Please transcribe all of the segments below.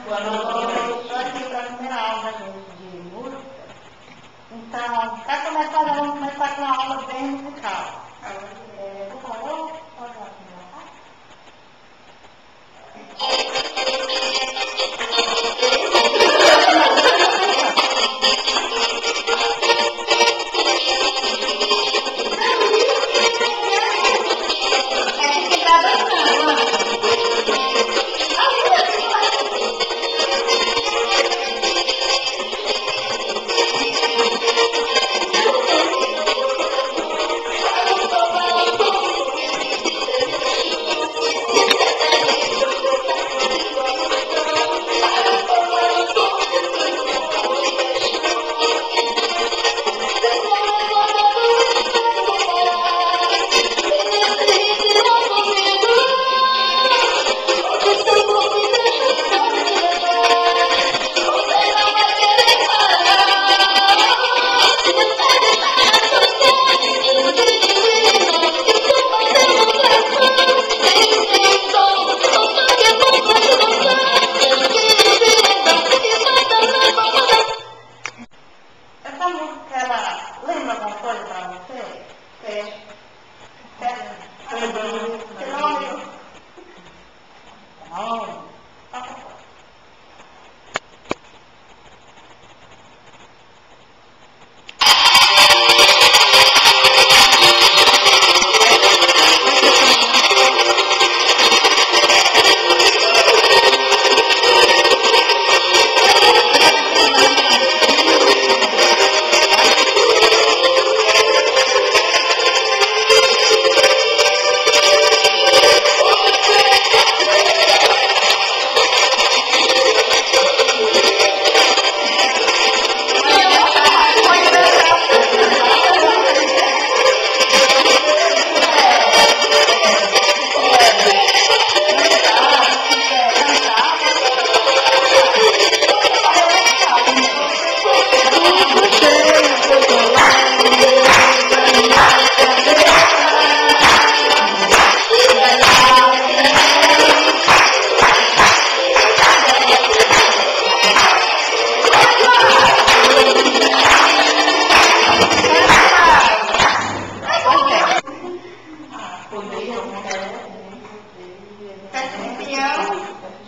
Boa noite. Estou aqui para a primeira aula, gente, de música. Então, para começar, nós vamos começar com uma aula bem musical. Por favor, pode lá começar. Essa música, ela lembra alguma coisa para você? Seu nome? Não.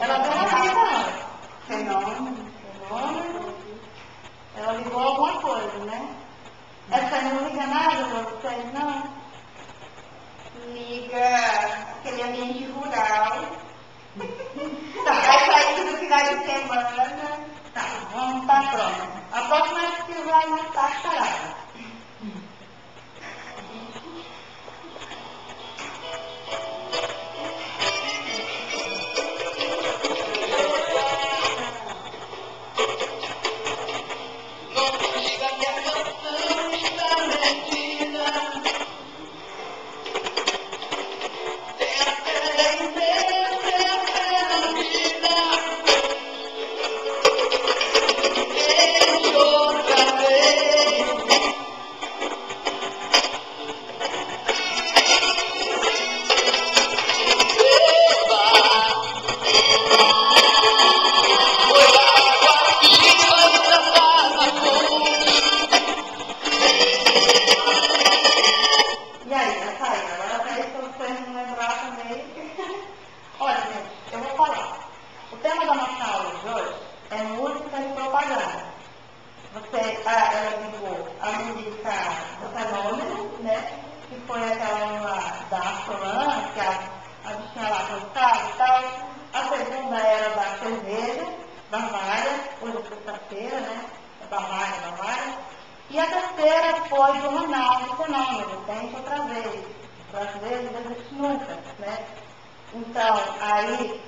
Ela deu uma vida, fenômeno, ela ligou alguma coisa, né? Essa não liga nada para vocês, não? Liga aquele ambiente rural. Tá, Vai sair no final de semana. tá, vamos para a próxima. A próxima é que vai mais tarde parada. E aí, Natália, agora para isso vocês não lembrar também. Olha, gente, eu vou falar. O tema da nossa aula de hoje é música e propaganda. Ela ligou a música do fenômeno, né? Que foi aquela uma da Solana, que a bichinha lá gostava e tal. A segunda era da cerveja, da Mária, hoje é sexta-feira, né? Da Mária. E a terceira foi do Ronaldo Fenômeno, tente outra vez. Brasileiro não existe nunca, né? Então, aí,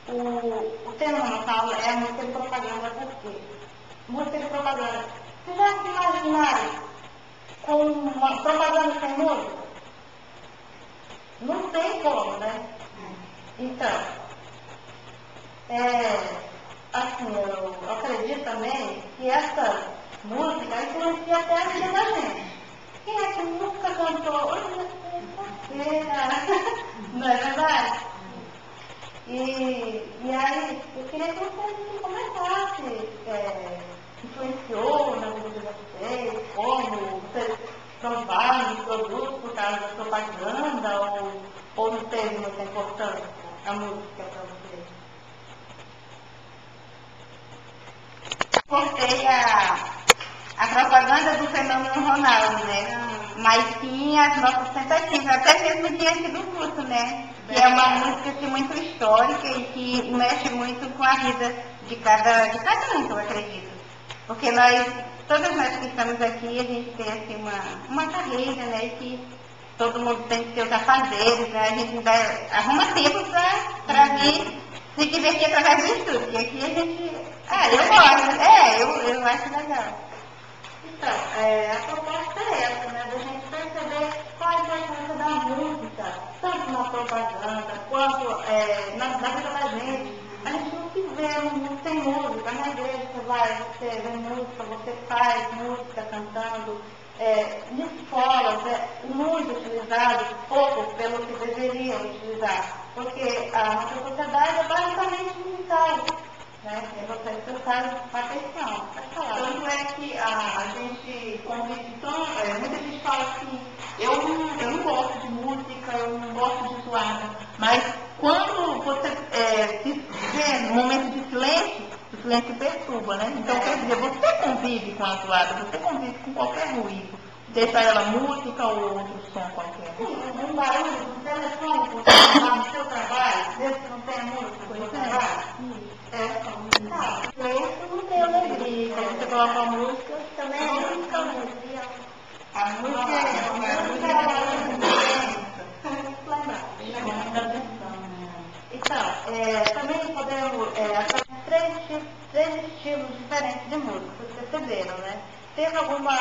o tema da nossa aula é música de propaganda, por quê? Música de propaganda. Vocês já se imaginaram com uma propaganda sem música? Não tem como, né? Então, assim, eu acredito também que essa música influencia até a vida da gente. Quem é que nunca cantou? Hoje é sexta-feira. Não é verdade? E aí, eu queria que você comentasse, influenciou na vida de vocês, como vocês provaram os produtos por causa da propaganda, ou não teve muita importância a música para vocês? Cortei a propaganda do Fenômeno Ronaldo, né? Mas sim as nossas tentativas, até mesmo diante do curso, né? Que é uma música assim, muito histórica e que mexe muito com a vida de cada um, eu acredito. Porque todas nós que estamos aqui, a gente tem assim, uma carreira, né? Que todo mundo tem seus afazeres, né? A gente arruma tempo para vir se divertir através do estudo. E aqui a gente. Eu gosto, eu acho legal. Então, a proposta é essa, né? Da gente perceber qual a importância da música, tanto na propaganda quanto na vida da gente. A gente não se vê no mundo sem música. Na igreja você vê música, você faz música cantando. De escolas muito utilizado, pouco pelo que deveriam utilizar. Porque a nossa sociedade é basicamente musical. Né? Vocês prestaram atenção. Tanto é que a gente convive muita gente fala assim, eu não gosto de música, eu não gosto de zoada, mas quando você se vê num momento de silêncio, o silêncio perturba, né? Então quer dizer, você convive com a zoada, você convive com qualquer ruído, deixa ela música ou outro som qualquer. Sim, um barulho, um telefone, você está no seu trabalho, desde que não tenha música no seu trabalho. Silêncio não tem alegria. Quando você coloca a música, também é música. A música é Então, também podemos três estilos diferentes de música, vocês perceberam, né? Teve alguma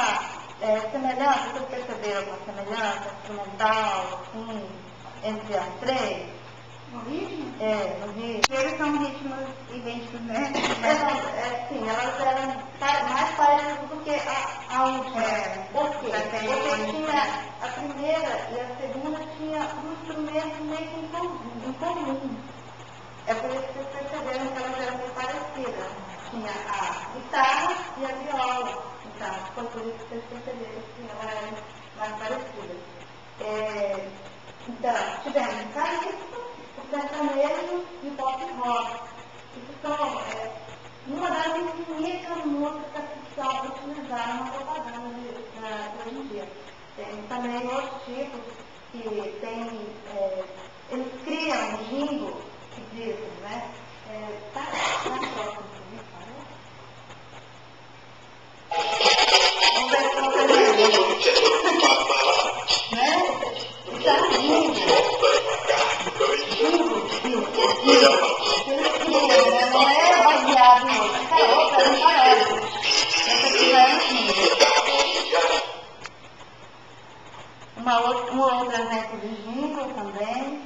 semelhança, vocês perceberam alguma semelhança instrumental, assim, entre as três? no ritmo? No ritmo. Eles são ritmos idênticos, né? Sim, elas eram mais parecidas do que a última. Por quê? Porque tinha a primeira e a segunda tinha um instrumento meio que em comum. É por isso que vocês perceberam que elas eram bem parecidas. Tinha a guitarra e a viola. Então, foi por isso que vocês perceberam que elas eram mais parecidas. Então, tivemos calypso, o sertanejo e o pop rock. Isso são uma das infinitas músicas que são utilizadas na propaganda hoje em dia. Tem também outros tipos que tem, eles criam um jingle que dizem, né? Tá próximo, vamos ver se você não é baseado em outra, essa outra é um paródia. Essa aqui é um outro exemplo de jingle também.